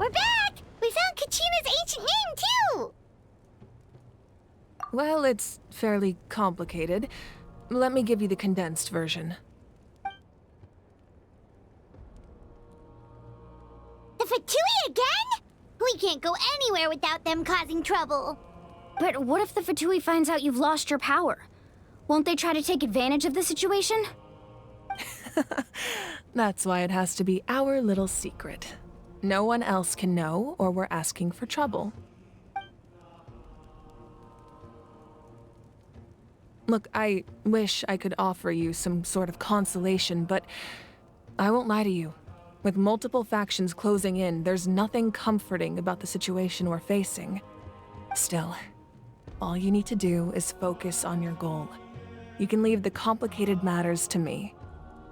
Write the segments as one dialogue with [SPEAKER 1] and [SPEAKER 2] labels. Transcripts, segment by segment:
[SPEAKER 1] We're back! We found Kachina's ancient name, too!
[SPEAKER 2] Well, it's fairly complicated. Let me give you the condensed version.
[SPEAKER 1] The Fatui again? We can't go anywhere without them causing trouble.
[SPEAKER 3] But what if the Fatui finds out you've lost your power? Won't they try to take advantage of the situation?
[SPEAKER 2] That's why it has to be our little secret. No one else can know, or we're asking for trouble. Look, I wish I could offer you some sort of consolation, but I won't lie to you. With multiple factions closing in, there's nothing comforting about the situation we're facing. Still, all you need to do is focus on your goal. You can leave the complicated matters to me.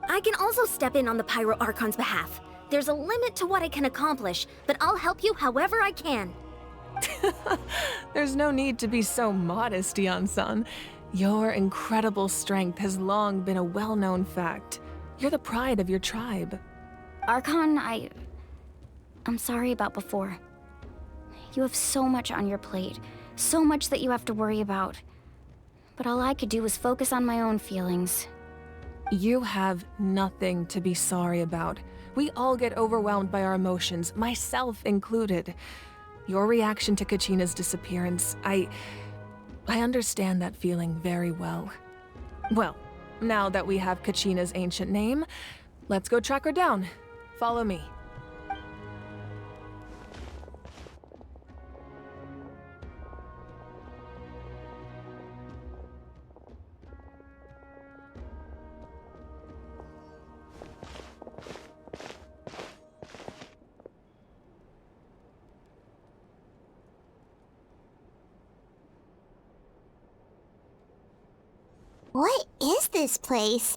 [SPEAKER 3] I can also step in on the Pyro Archon's behalf. There's a limit to what I can accomplish, but I'll help you however I can.
[SPEAKER 2] There's no need to be so modest, Yan-san. Your incredible strength has long been a well-known fact. You're the pride of your tribe.
[SPEAKER 3] Archon, I'm sorry about before. You have so much on your plate, so much that you have to worry about. But all I could do was focus on my own feelings.
[SPEAKER 2] You have nothing to be sorry about. We all get overwhelmed by our emotions, myself included. Your reaction to Kachina's disappearance, I understand that feeling very well. Well, now that we have Kachina's ancient name, let's go track her down. Follow me.
[SPEAKER 1] What is this place?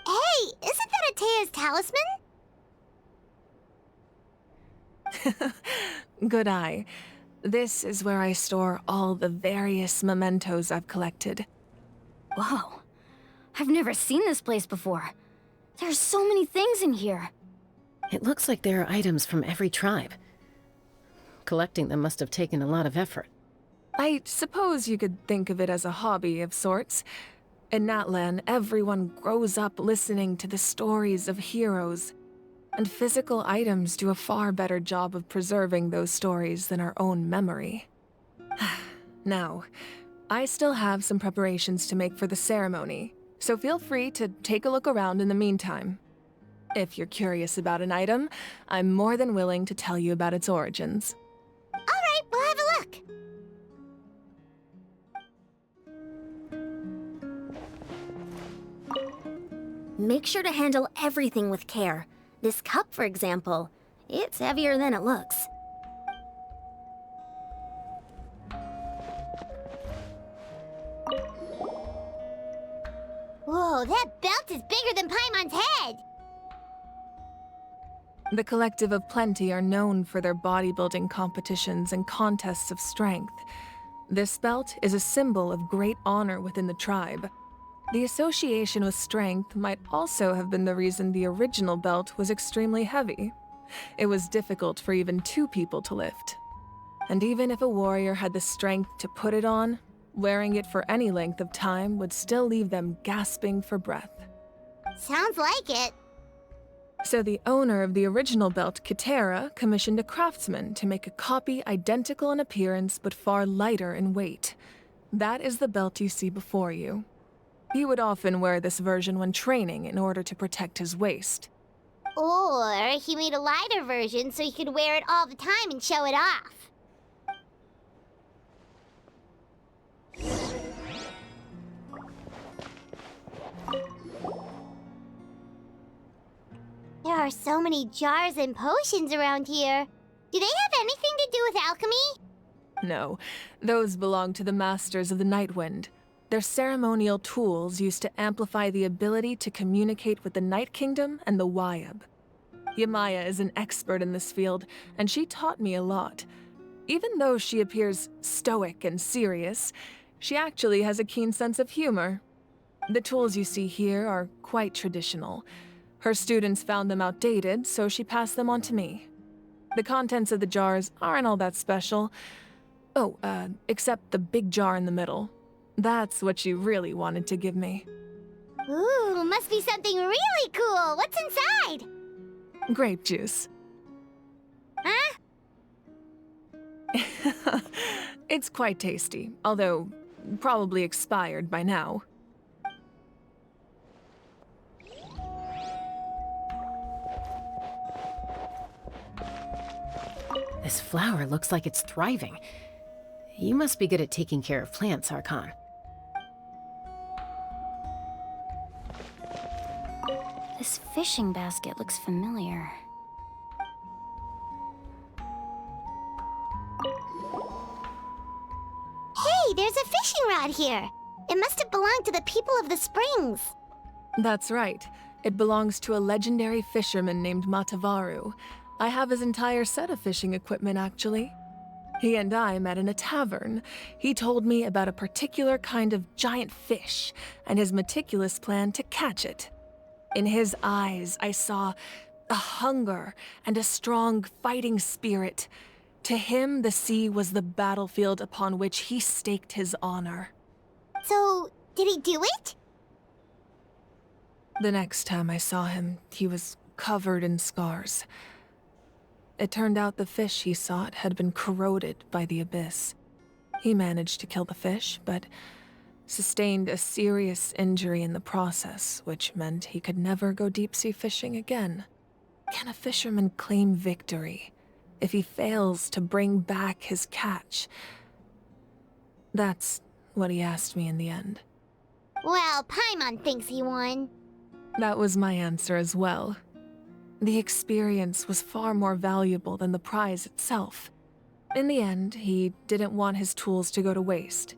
[SPEAKER 1] Hey, isn't that Atea's talisman?
[SPEAKER 2] Good eye. This is where I store all the various mementos I've collected.
[SPEAKER 3] Whoa. I've never seen this place before. There's so many things in here.
[SPEAKER 4] It looks like there are items from every tribe. Collecting them must have taken a lot of effort.
[SPEAKER 2] I suppose you could think of it as a hobby of sorts. In Natlan, everyone grows up listening to the stories of heroes, and physical items do a far better job of preserving those stories than our own memory. Now, I still have some preparations to make for the ceremony, so feel free to take a look around in the meantime. If you're curious about an item, I'm more than willing to tell you about its origins.
[SPEAKER 1] All right, we'll have a look.
[SPEAKER 3] Make sure to handle everything with care. This cup, for example, it's heavier than it looks.
[SPEAKER 1] Whoa, that belt is bigger than Paimon's head!
[SPEAKER 2] The Collective of Plenty are known for their bodybuilding competitions and contests of strength. This belt is a symbol of great honor within the tribe. The association with strength might also have been the reason the original belt was extremely heavy. It was difficult for even two people to lift. And even if a warrior had the strength to put it on, wearing it for any length of time would still leave them gasping for breath.
[SPEAKER 1] Sounds like it.
[SPEAKER 2] So the owner of the original belt, Kitera, commissioned a craftsman to make a copy identical in appearance but far lighter in weight. That is the belt you see before you. He would often wear this version when training in order to protect his waist.
[SPEAKER 1] Or he made a lighter version so he could wear it all the time and show it off. There are so many jars and potions around here. Do they have anything to do with alchemy?
[SPEAKER 2] No, those belong to the Masters of the Nightwind. They're ceremonial tools used to amplify the ability to communicate with the Night Kingdom and the Wyab. Yamaya is an expert in this field, and she taught me a lot. Even though she appears stoic and serious, she actually has a keen sense of humor. The tools you see here are quite traditional. Her students found them outdated, so she passed them on to me. The contents of the jars aren't all that special. Oh, except the big jar in the middle. That's what she really wanted to give me.
[SPEAKER 1] Ooh, must be something really cool. What's inside?
[SPEAKER 2] Grape juice.
[SPEAKER 1] Huh?
[SPEAKER 2] It's quite tasty, although probably expired by now.
[SPEAKER 4] This flower looks like it's thriving. You must be good at taking care of plants, Archon.
[SPEAKER 3] This fishing basket looks familiar.
[SPEAKER 1] Hey, there's a fishing rod here. It must have belonged to the people of the springs.
[SPEAKER 2] That's right. It belongs to a legendary fisherman named Matavaru. I have his entire set of fishing equipment, actually. He and I met in a tavern. He told me about a particular kind of giant fish and his meticulous plan to catch it. In his eyes, I saw a hunger and a strong fighting spirit. To him, the sea was the battlefield upon which he staked his honor.
[SPEAKER 1] So, did he do it?
[SPEAKER 2] The next time I saw him, he was covered in scars. It turned out the fish he sought had been corroded by the abyss. He managed to kill the fish, but sustained a serious injury in the process, which meant he could never go deep-sea fishing again. Can a fisherman claim victory if he fails to bring back his catch? That's what he asked me in the end.
[SPEAKER 1] Well, Paimon thinks he won.
[SPEAKER 2] That was my answer as well. The experience was far more valuable than the prize itself. In the end, he didn't want his tools to go to waste,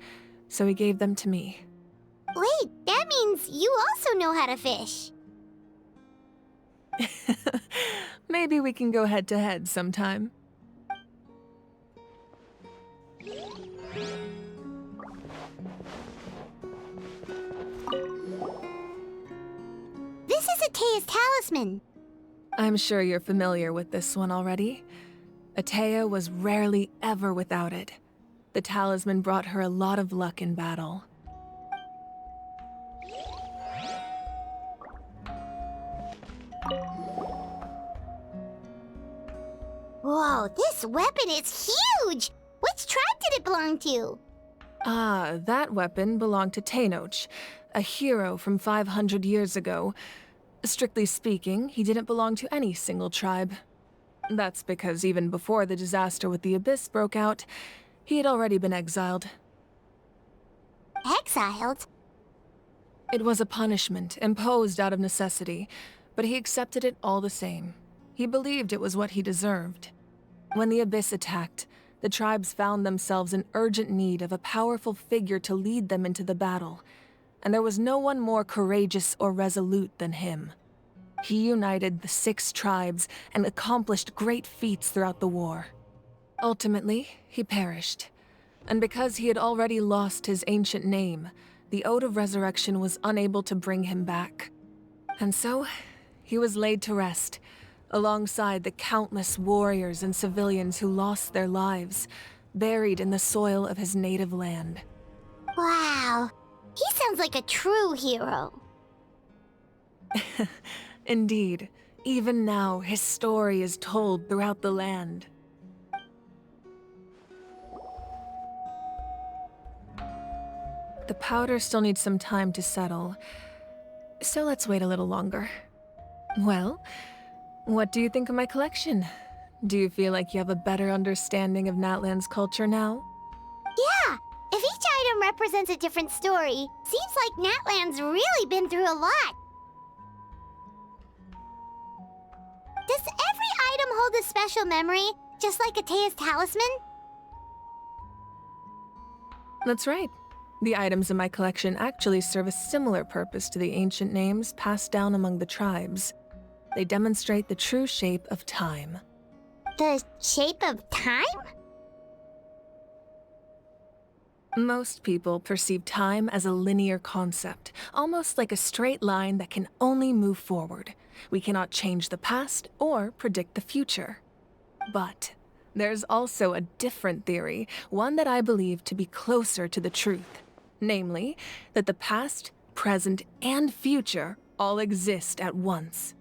[SPEAKER 2] so he gave them to me.
[SPEAKER 1] Wait, that means you also know how to fish.
[SPEAKER 2] Maybe we can go head-to-head sometime.
[SPEAKER 1] This is Atea's talisman.
[SPEAKER 2] I'm sure you're familiar with this one already. Atea was rarely ever without it. The talisman brought her a lot of luck in battle.
[SPEAKER 1] Whoa, this weapon is huge! Which tribe did it belong to?
[SPEAKER 2] Ah, that weapon belonged to Tenoch, a hero from 500 years ago. Strictly speaking, he didn't belong to any single tribe. That's because even before the disaster with the Abyss broke out, he had already been exiled.
[SPEAKER 1] Exiled?
[SPEAKER 2] It was a punishment imposed out of necessity, but he accepted it all the same. He believed it was what he deserved. When the Abyss attacked, the tribes found themselves in urgent need of a powerful figure to lead them into the battle, and there was no one more courageous or resolute than him. He united the 6 tribes and accomplished great feats throughout the war. Ultimately, he perished, and because he had already lost his ancient name, the Ode of Resurrection was unable to bring him back. And so, he was laid to rest, alongside the countless warriors and civilians who lost their lives, buried in the soil of his native land.
[SPEAKER 1] Wow, he sounds like a true hero.
[SPEAKER 2] Indeed, even now his story is told throughout the land. The powder still needs some time to settle, so let's wait a little longer. Well, what do you think of my collection? Do you feel like you have a better understanding of Natlan's culture now?
[SPEAKER 1] Yeah, if each item represents a different story, seems like Natlan's really been through a lot. Does every item hold a special memory, just like Atea's talisman?
[SPEAKER 2] That's right. The items in my collection actually serve a similar purpose to the ancient names passed down among the tribes. They demonstrate the true shape of time.
[SPEAKER 1] The shape of time?
[SPEAKER 2] Most people perceive time as a linear concept, almost like a straight line that can only move forward. We cannot change the past or predict the future. But there's also a different theory, one that I believe to be closer to the truth. Namely, that the past, present, and future all exist at once.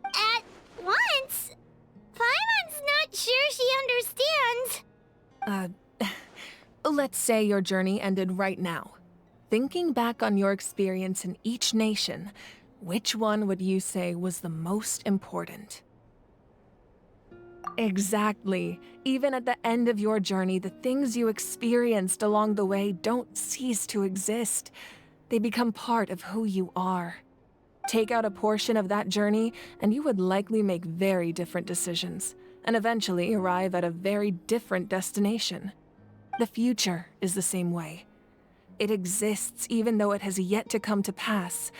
[SPEAKER 1] At once? Paimon's not sure she understands.
[SPEAKER 2] Let's say your journey ended right now. Thinking back on your experience in each nation, which one would you say was the most important? Exactly. Even at the end of your journey, the things you experienced along the way don't cease to exist. They become part of who you are. Take out a portion of that journey, and you would likely make very different decisions, and eventually arrive at a very different destination. The future is the same way. It exists even though it has yet to come to pass.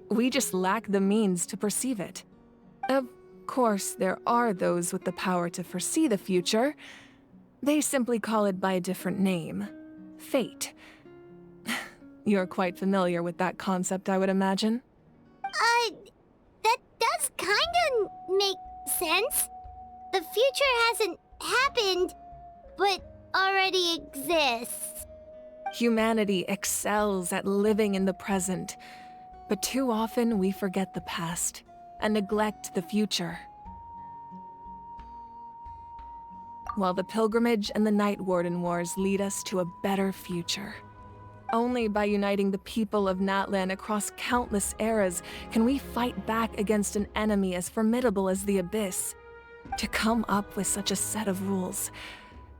[SPEAKER 2] We just lack the means to perceive it. Of course, there are those with the power to foresee the future. They simply call it by a different name. Fate. You're quite familiar with that concept, I would imagine.
[SPEAKER 1] That does kinda make sense. The future hasn't happened, but already exists.
[SPEAKER 2] Humanity excels at living in the present, but too often we forget the past and neglect the future. While the pilgrimage and the Night Warden Wars lead us to a better future. Only by uniting the people of Natlan across countless eras can we fight back against an enemy as formidable as the Abyss. To come up with such a set of rules,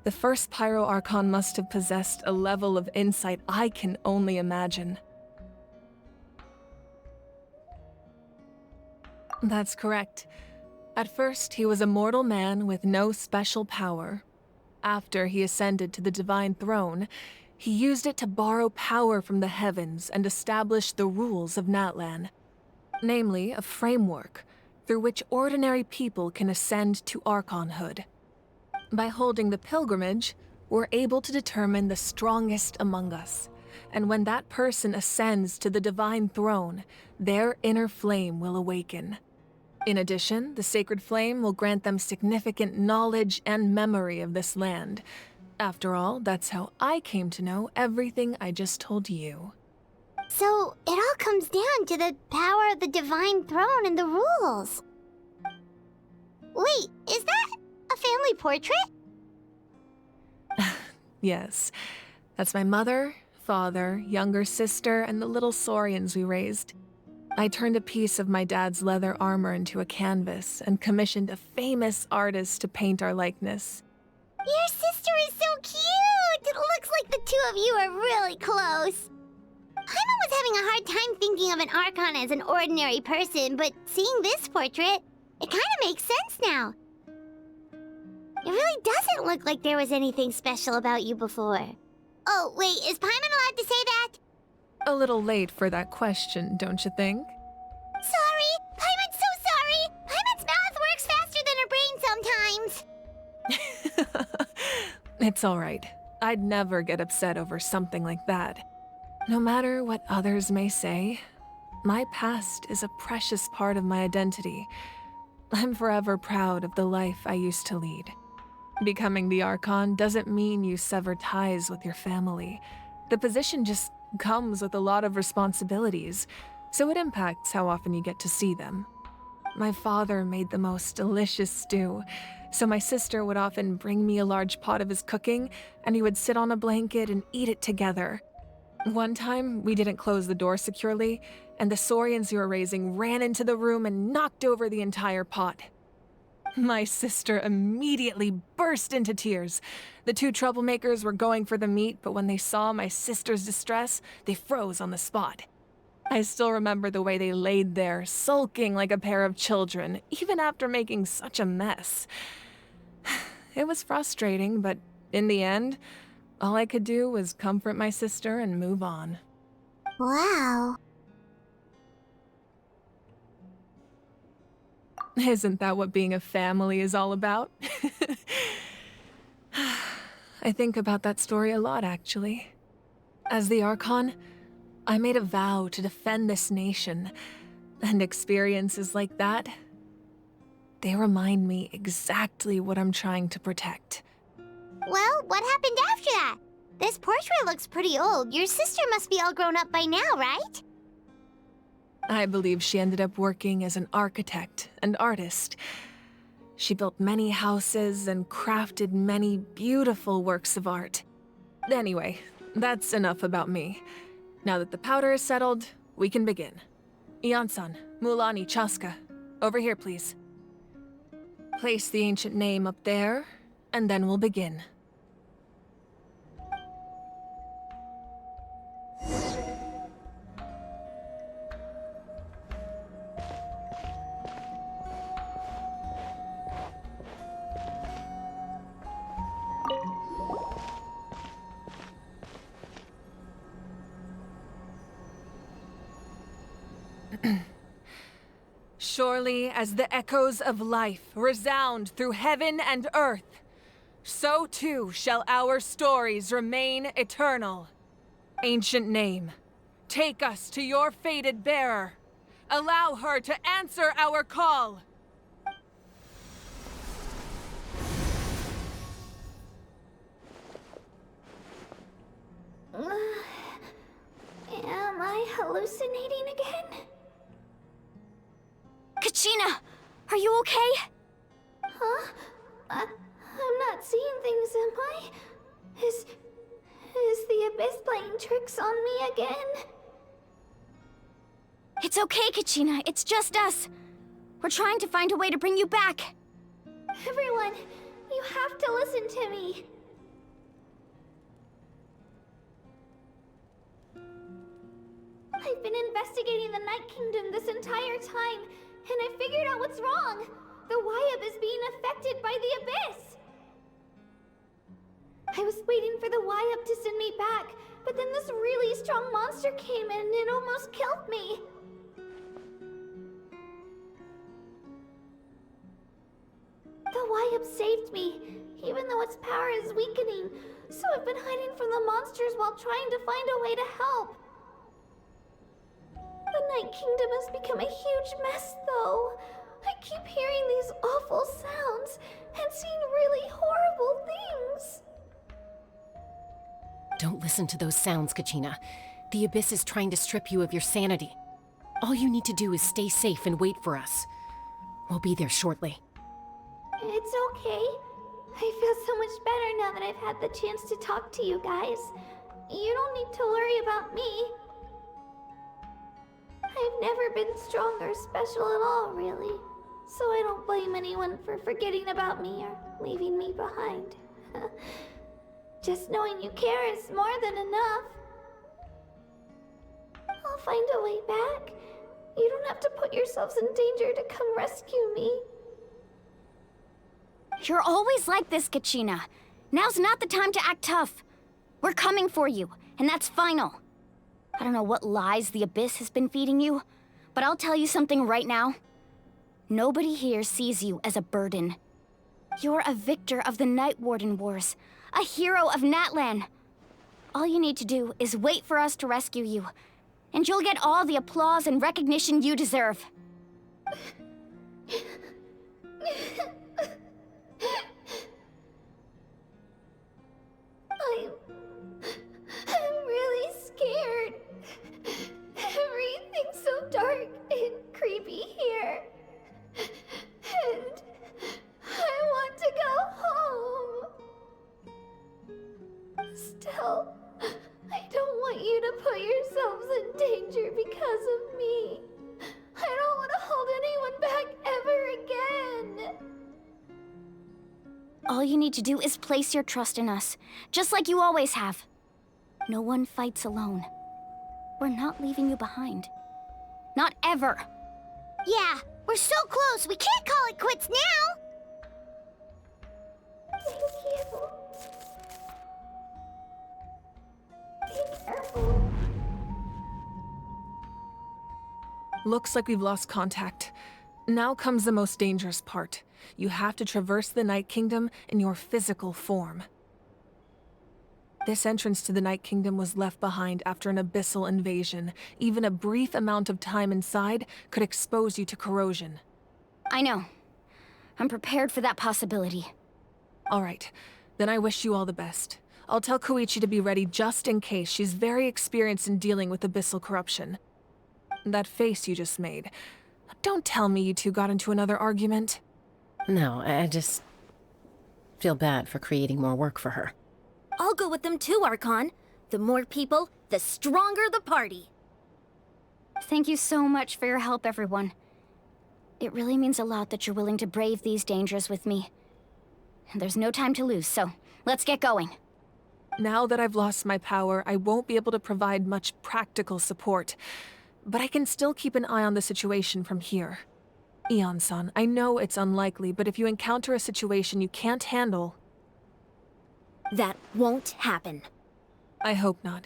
[SPEAKER 2] the first Pyro Archon must have possessed a level of insight I can only imagine. That's correct. At first, he was a mortal man with no special power. After he ascended to the Divine Throne, he used it to borrow power from the heavens and establish the rules of Natlan. Namely, a framework through which ordinary people can ascend to Archonhood. By holding the pilgrimage, we're able to determine the strongest among us. And when that person ascends to the Divine Throne, their inner flame will awaken. In addition, the sacred flame will grant them significant knowledge and memory of this land. After all, that's how I came to know everything I just told you.
[SPEAKER 1] So, it all comes down to the power of the Divine Throne and the rules. Wait, is that a family portrait?
[SPEAKER 2] Yes, that's my mother, father, younger sister, and the little saurians we raised. I turned a piece of my dad's leather armor into a canvas and commissioned a famous artist to paint our likeness.
[SPEAKER 1] Your sister is so cute! It looks like the two of you are really close. Paimon was having a hard time thinking of an Archon as an ordinary person, but seeing this portrait, it kind of makes sense now. It really doesn't look like there was anything special about you before. Oh, wait, is Paimon allowed to say that?
[SPEAKER 2] A little late for that question, don't you think?
[SPEAKER 1] Sorry! Paimon's so sorry! Paimon's mouth works faster than her brain sometimes!
[SPEAKER 2] It's all right. I'd never get upset over something like that. No matter what others may say, my past is a precious part of my identity. I'm forever proud of the life I used to lead. Becoming the Archon doesn't mean you sever ties with your family. The position just comes with a lot of responsibilities, so it impacts how often you get to see them. My father made the most delicious stew, so my sister would often bring me a large pot of his cooking, and we would sit on a blanket and eat it together. One time, we didn't close the door securely, and the saurians we were raising ran into the room and knocked over the entire pot. My sister immediately burst into tears. The two troublemakers were going for the meat, but when they saw my sister's distress, they froze on the spot. I still remember the way they laid there, sulking like a pair of children, even after making such a mess. It was frustrating, but in the end, all I could do was comfort my sister and move on.
[SPEAKER 1] Wow.
[SPEAKER 2] Isn't that what being a family is all about? I think about that story a lot, actually. As the Archon, I made a vow to defend this nation, and experiences like that, they remind me exactly what I'm trying to protect.
[SPEAKER 1] Well, what happened after that? This portrait looks pretty old. Your sister must be all grown up by now, right?
[SPEAKER 2] I believe she ended up working as an architect and artist. She built many houses and crafted many beautiful works of art. Anyway, that's enough about me. Now that the powder is settled, we can begin. Ian-san, Mulani, Chaska, over here, please. Place the ancient name up there, and then we'll begin. Surely as the echoes of life resound through heaven and earth, so too shall our stories remain eternal. Ancient name, take us to your fated bearer. Allow her to answer our call.
[SPEAKER 1] Am I hallucinating again?
[SPEAKER 3] Kachina, are you okay?
[SPEAKER 1] Huh? I'm not seeing things, am I? Is the Abyss playing tricks on me again?
[SPEAKER 3] It's okay, Kachina. It's just us. We're trying to find a way to bring you back.
[SPEAKER 1] Everyone, you have to listen to me. I've been investigating the Night Kingdom this entire time, and I figured out what's wrong. The Wyab is being affected by the Abyss. I was waiting for the Wyab to send me back, but then this really strong monster came in and it almost killed me. The Wyab saved me, even though its power is weakening, so I've been hiding from the monsters while trying to find a way to help. The Night Kingdom has become a huge mess, though. I keep hearing these awful sounds and seeing really horrible things.
[SPEAKER 4] Don't listen to those sounds, Kachina. The Abyss is trying to strip you of your sanity. All you need to do is stay safe and wait for us. We'll be there shortly.
[SPEAKER 1] It's okay. I feel so much better now that I've had the chance to talk to you guys. You don't need to worry about me. I've never been strong or special at all, really. So I don't blame anyone for forgetting about me or leaving me behind. Just knowing you care is more than enough. I'll find a way back. You don't have to put yourselves in danger to come rescue me.
[SPEAKER 3] You're always like this, Kachina. Now's not the time to act tough. We're coming for you, and that's final. I don't know what lies the Abyss has been feeding you, but I'll tell you something right now. Nobody here sees you as a burden. You're a victor of the Night Warden Wars, a hero of Natlan. All you need to do is wait for us to rescue you, and you'll get all the applause and recognition you deserve.
[SPEAKER 1] I'm really scared. Everything's so dark and creepy here. And I want to go home. Still, I don't want you to put yourselves in danger because of me. I don't want to hold anyone back ever again.
[SPEAKER 3] All you need to do is place your trust in us, just like you always have. No one fights alone. We're not leaving you behind. Not ever.
[SPEAKER 1] Yeah, we're so close. We can't call it quits now. Thank you. Be careful.
[SPEAKER 2] Looks like we've lost contact. Now comes the most dangerous part. You have to traverse the Night Kingdom in your physical form. This entrance to the Night Kingdom was left behind after an abyssal invasion. Even a brief amount of time inside could expose you to corrosion.
[SPEAKER 3] I know. I'm prepared for that possibility.
[SPEAKER 2] All right, then I wish you all the best. I'll tell Koichi to be ready just in case. She's very experienced in dealing with abyssal corruption. That face you just made. Don't tell me you two got into another argument.
[SPEAKER 4] No, I just feel bad for creating more work for her.
[SPEAKER 5] I'll go with them too, Archon. The more people, the stronger the party.
[SPEAKER 3] Thank you so much for your help, everyone. It really means a lot that you're willing to brave these dangers with me. There's no time to lose, so let's get going.
[SPEAKER 2] Now that I've lost my power, I won't be able to provide much practical support. But I can still keep an eye on the situation from here. Eon-san, I know it's unlikely, but if you encounter a situation you can't handle...
[SPEAKER 5] That won't happen.
[SPEAKER 2] I hope not.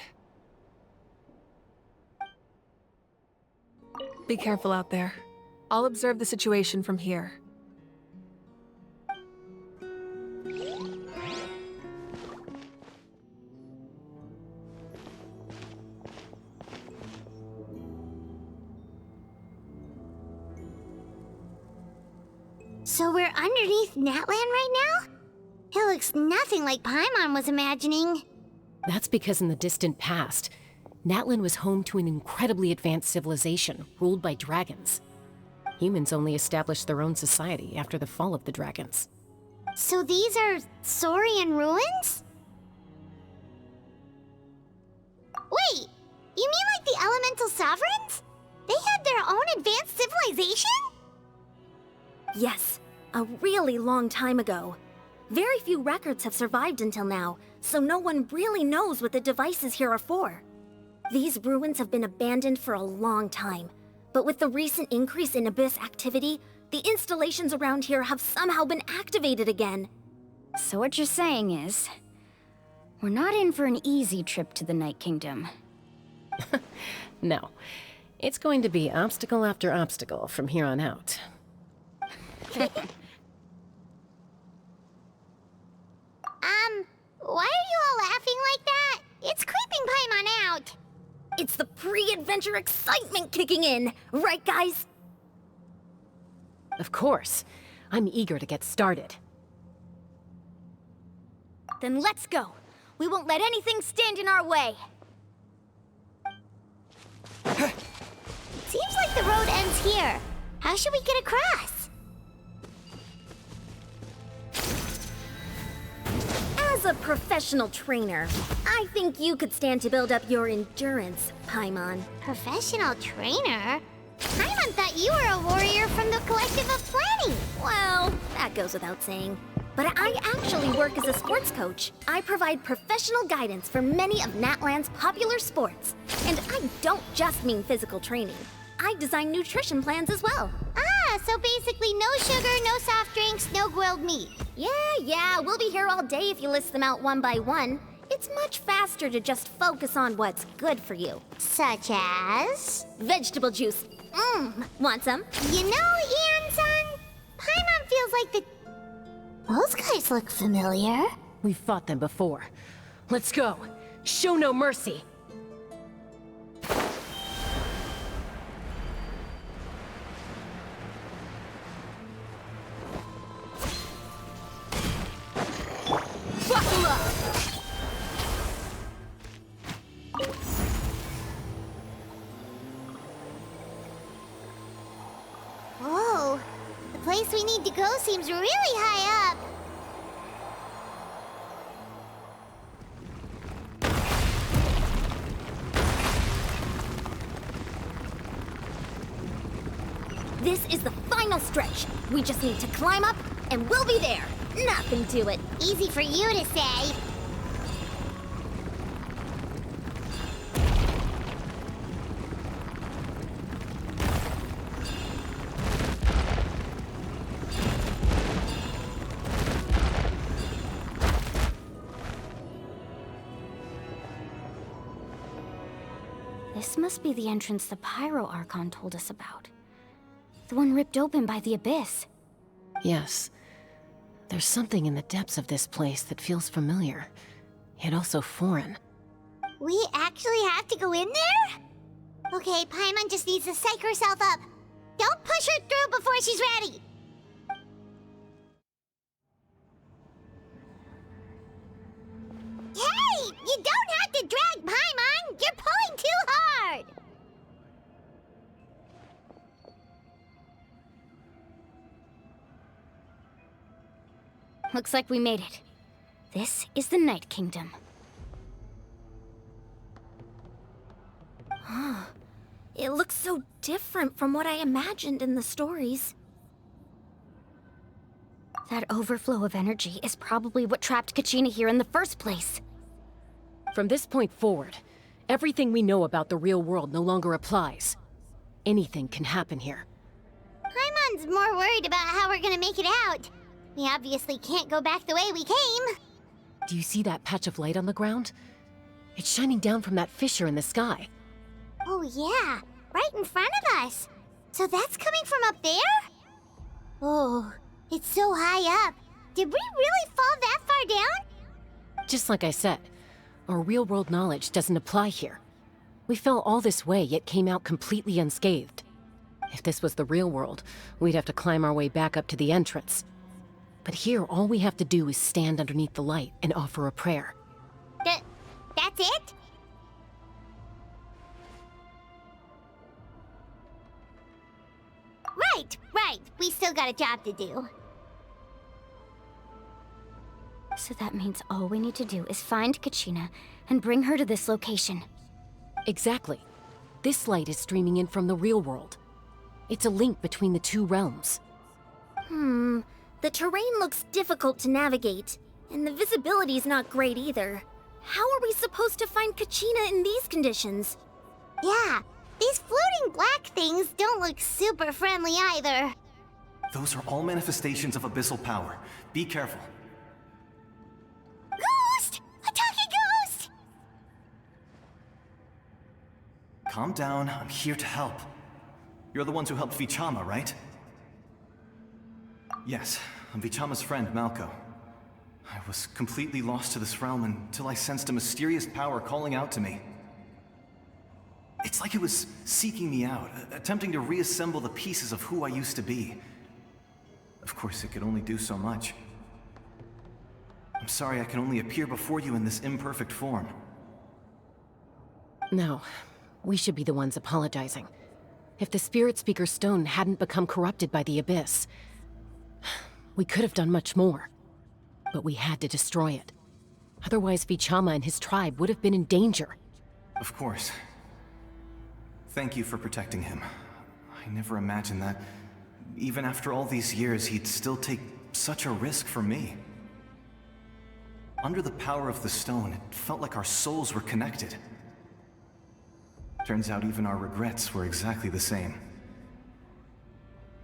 [SPEAKER 2] Be careful out there. I'll observe the situation from here.
[SPEAKER 1] So we're underneath Natlan right now? It looks nothing like Paimon was imagining.
[SPEAKER 4] That's because in the distant past, Natlan was home to an incredibly advanced civilization ruled by dragons. Humans only established their own society after the fall of the dragons.
[SPEAKER 1] So these are Saurian ruins? Wait, you mean like the elemental sovereigns? They had their own advanced civilization?
[SPEAKER 5] Yes, a really long time ago. Very few records have survived until now, so no one really knows what the devices here are for. These ruins have been abandoned for a long time, but with the recent increase in Abyss activity, the installations around here have somehow been activated again.
[SPEAKER 3] So what you're saying is, we're not in for an easy trip to the Night Kingdom.
[SPEAKER 4] No, it's going to be obstacle after obstacle from here on out.
[SPEAKER 1] Why are you all laughing like that? It's creeping Paimon out.
[SPEAKER 5] It's the pre-adventure excitement kicking in, right guys?
[SPEAKER 4] Of course. I'm eager to get started.
[SPEAKER 5] Then let's go. We won't let anything stand in our way.
[SPEAKER 1] Seems like the road ends here. How should we get across?
[SPEAKER 5] As a professional trainer, I think you could stand to build up your endurance, Paimon.
[SPEAKER 1] Professional trainer? Paimon thought you were a warrior from the Collective of Planning.
[SPEAKER 5] Well, that goes without saying. But I actually work as a sports coach. I provide professional guidance for many of Natlan's popular sports. And I don't just mean physical training. I design nutrition plans as well.
[SPEAKER 1] Ah, so basically no sugar, no soft drinks, no grilled meat.
[SPEAKER 5] Yeah, we'll be here all day if you list them out one by one. It's much faster to just focus on what's good for you.
[SPEAKER 1] Such as?
[SPEAKER 5] Vegetable juice. Want some?
[SPEAKER 1] You know, Ian-san, Paimon feels like the... Those guys look familiar.
[SPEAKER 4] We've fought them before. Let's go. Show no mercy.
[SPEAKER 5] Buckle up!
[SPEAKER 1] Whoa, the place we need to go seems really high up.
[SPEAKER 5] This is the final stretch. We just need to climb up, and we'll be there. Nothing to it.
[SPEAKER 1] Easy for you to say.
[SPEAKER 3] This must be the entrance the Pyro Archon told us about. The one ripped open by the Abyss.
[SPEAKER 4] Yes. There's something in the depths of this place that feels familiar. and also foreign.
[SPEAKER 1] We actually have to go in there? Okay, Paimon just needs to psych herself up. Don't push her through before she's ready. Hey! You don't have to drag Paimon! You're pulling too hard!
[SPEAKER 3] Looks like we made it. This is the Night Kingdom.
[SPEAKER 5] It looks so different from what I imagined in the stories.
[SPEAKER 3] That overflow of energy is probably what trapped Kachina here in the first place.
[SPEAKER 4] From this point forward, everything we know about the real world no longer applies. Anything can happen here.
[SPEAKER 1] Paimon's more worried about how we're gonna make it out. We obviously can't go back the way we came.
[SPEAKER 4] Do you see that patch of light on the ground? It's shining down from that fissure in the sky.
[SPEAKER 1] Oh yeah, right in front of us. So that's coming from up there? Oh, it's so high up. Did we really fall that far down?
[SPEAKER 4] Just like I said, our real-world knowledge doesn't apply here. We fell all this way, yet came out completely unscathed. If this was the real world, we'd have to climb our way back up to the entrance. But here, all we have to do is stand underneath the light and offer a prayer.
[SPEAKER 1] That's it? Right. We still got a job to do.
[SPEAKER 3] So that means all we need to do is find Kachina and bring her to this location.
[SPEAKER 4] Exactly. This light is streaming in from the real world. It's a link between the two realms.
[SPEAKER 5] The terrain looks difficult to navigate, and the visibility's not great either. How are we supposed to find Kachina in these conditions?
[SPEAKER 1] Yeah, these floating black things don't look super friendly either.
[SPEAKER 6] Those are all manifestations of abyssal power. Be careful.
[SPEAKER 1] Ghost! A talking ghost!
[SPEAKER 6] Calm down, I'm here to help. You're the ones who helped Vichama, right? Yes, I'm Vichama's friend, Malko. I was completely lost to this realm until I sensed a mysterious power calling out to me. It's like it was seeking me out, attempting to reassemble the pieces of who I used to be. Of course, it could only do so much. I'm sorry I can only appear before you in this imperfect form.
[SPEAKER 4] No, we should be the ones apologizing. If the Spirit Speaker Stone hadn't become corrupted by the Abyss, we could have done much more. But we had to destroy it. Otherwise, Vichama and his tribe would have been in danger.
[SPEAKER 6] Of course. Thank you for protecting him. I never imagined that, even after all these years, he'd still take such a risk for me. Under the power of the stone, it felt like our souls were connected. Turns out even our regrets were exactly the same.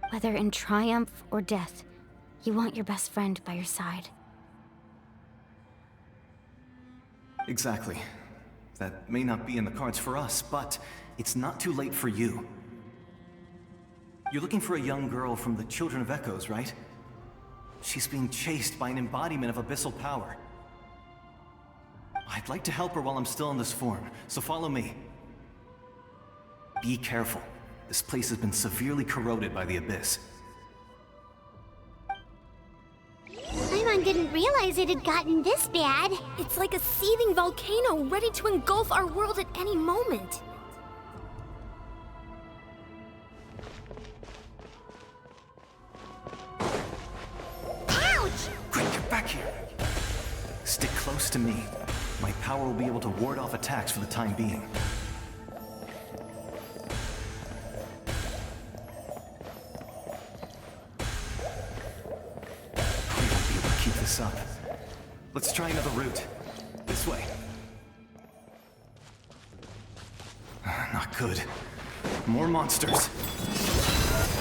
[SPEAKER 3] Whether in triumph or death, you want your best friend by your side.
[SPEAKER 6] Exactly. That may not be in the cards for us, but it's not too late for you. You're looking for a young girl from the Children of Echoes, right? She's being chased by an embodiment of abyssal power. I'd like to help her while I'm still in this form, so follow me. Be careful. This place has been severely corroded by the Abyss.
[SPEAKER 1] Paimon didn't realize it had gotten this bad.
[SPEAKER 5] It's like a seething volcano ready to engulf our world at any moment.
[SPEAKER 1] Ouch!
[SPEAKER 6] Quick, get back here! Stick close to me. My power will be able to ward off attacks for the time being. We won't be able to keep this up. Let's try another route. This way. Not good. More monsters.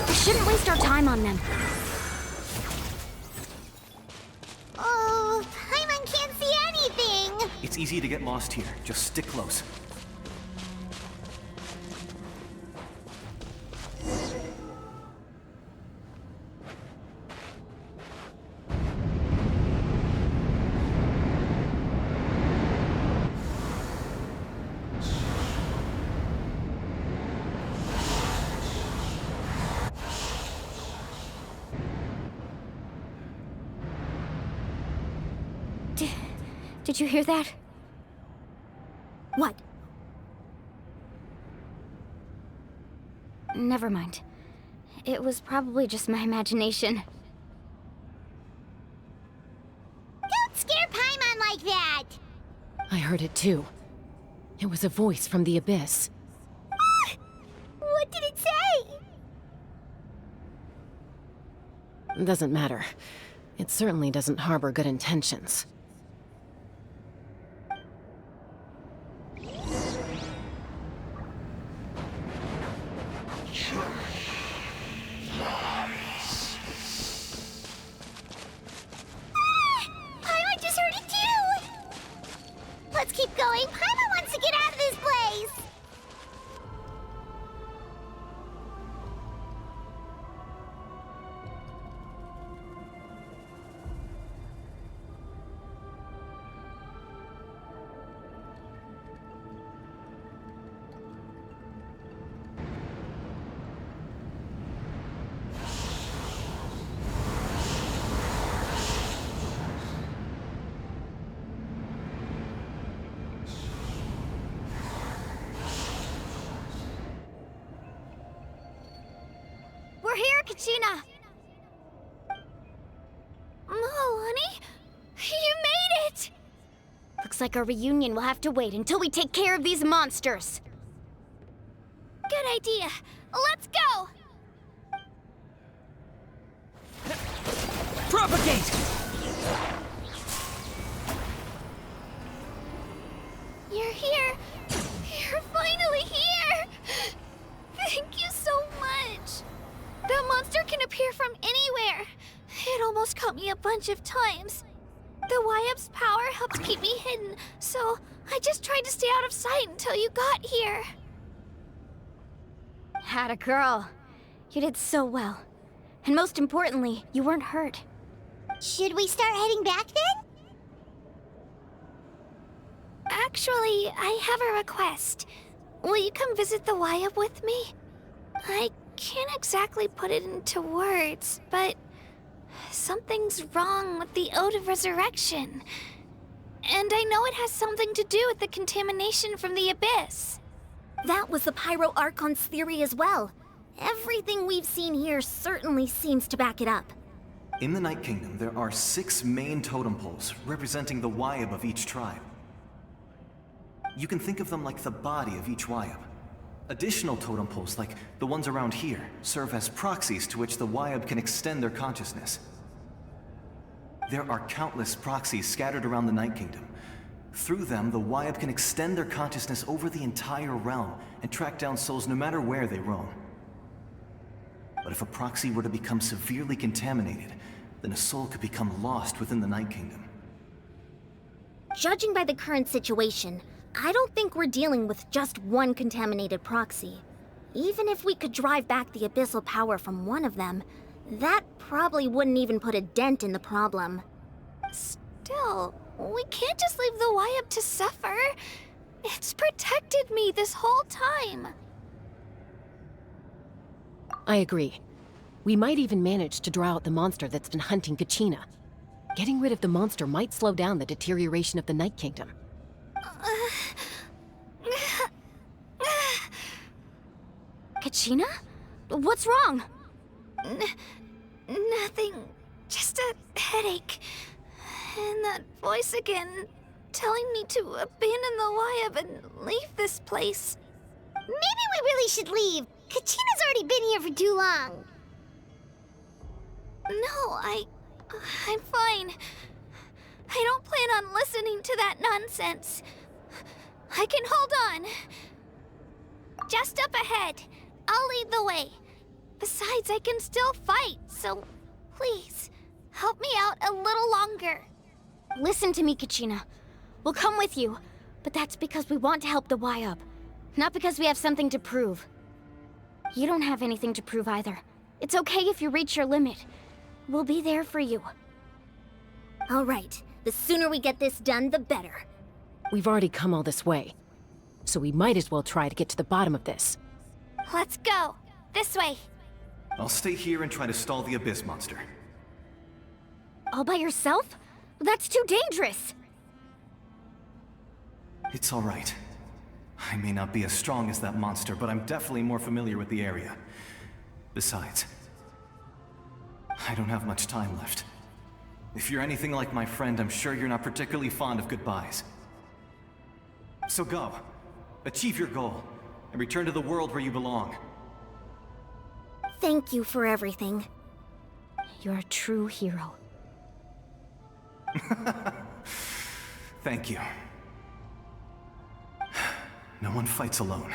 [SPEAKER 3] We shouldn't waste our time on them.
[SPEAKER 1] Oh, Paimon can't see anything!
[SPEAKER 6] It's easy to get lost here. Just stick close.
[SPEAKER 3] Did you hear that?
[SPEAKER 5] What?
[SPEAKER 3] Never mind. It was probably just my imagination.
[SPEAKER 1] Don't scare Paimon like that!
[SPEAKER 4] I heard it too. It was a voice from the abyss.
[SPEAKER 1] What did it say?
[SPEAKER 4] Doesn't matter. It certainly doesn't harbor good intentions.
[SPEAKER 1] Paimon just heard it too! Let's keep going. Paimon wants to get out of this place!
[SPEAKER 3] We're here, Kachina! Oh, honey? You made it! Looks like our reunion will have to wait until we take care of these monsters. Good idea. Let's go!
[SPEAKER 7] Propagate!
[SPEAKER 3] You're here. You're finally here! Thank you so much. That monster can appear from anywhere. It almost caught me a bunch of times. The Wyap's power helps keep me hidden, so I just tried to stay out of sight until you got here. Had a girl. You did so well. And most importantly, you weren't hurt.
[SPEAKER 1] Should we start heading back then?
[SPEAKER 3] Actually, I have a request. Will you come visit the Wyap with me? I can't exactly put it into words, but something's wrong with the Ode of Resurrection. And I know it has something to do with the contamination from the Abyss.
[SPEAKER 5] That was the Pyro Archon's theory as well. Everything we've seen here certainly seems to back it up.
[SPEAKER 6] In the Night Kingdom, there are 6 main totem poles representing the Wyap of each tribe. You can think of them like the body of each Wyap. Additional totem poles, like the ones around here, serve as proxies to which the Wyap can extend their consciousness. There are countless proxies scattered around the Night Kingdom. Through them, the Wyap can extend their consciousness over the entire realm and track down souls no matter where they roam. But if a proxy were to become severely contaminated, then a soul could become lost within the Night Kingdom.
[SPEAKER 5] Judging by the current situation, I don't think we're dealing with just one contaminated proxy. Even if we could drive back the abyssal power from one of them, that probably wouldn't even put a dent in the problem.
[SPEAKER 3] Still, we can't just leave the Wyap to suffer. It's protected me this whole time.
[SPEAKER 4] I agree. We might even manage to draw out the monster that's been hunting Kachina. Getting rid of the monster might slow down the deterioration of the Night Kingdom.
[SPEAKER 3] Kachina? What's wrong? Nothing. Just a headache. And that voice again, telling me to abandon the Wyap and leave this place.
[SPEAKER 1] Maybe we really should leave. Kachina's already been here for too long.
[SPEAKER 3] No, I'm fine. I don't plan on listening to that nonsense. I can hold on. Just up ahead. I'll lead the way. Besides, I can still fight, so please, help me out a little longer. Listen to me, Kachina. We'll come with you, but that's because we want to help the Wyap, not because we have something to prove. You don't have anything to prove either. It's okay if you reach your limit. We'll be there for you.
[SPEAKER 5] All right, the sooner we get this done, the better.
[SPEAKER 4] We've already come all this way, so we might as well try to get to the bottom of this.
[SPEAKER 3] Let's go. This way.
[SPEAKER 6] I'll stay here and try to stall the Abyss monster.
[SPEAKER 3] All by yourself? That's too dangerous.
[SPEAKER 6] It's all right. I may not be as strong as that monster, but I'm definitely more familiar with the area. Besides, I don't have much time left. If you're anything like my friend, I'm sure you're not particularly fond of goodbyes. So go. Achieve your goal, and return to the world where you belong.
[SPEAKER 5] Thank you for everything.
[SPEAKER 3] You're a true hero.
[SPEAKER 6] Thank you. No one fights alone.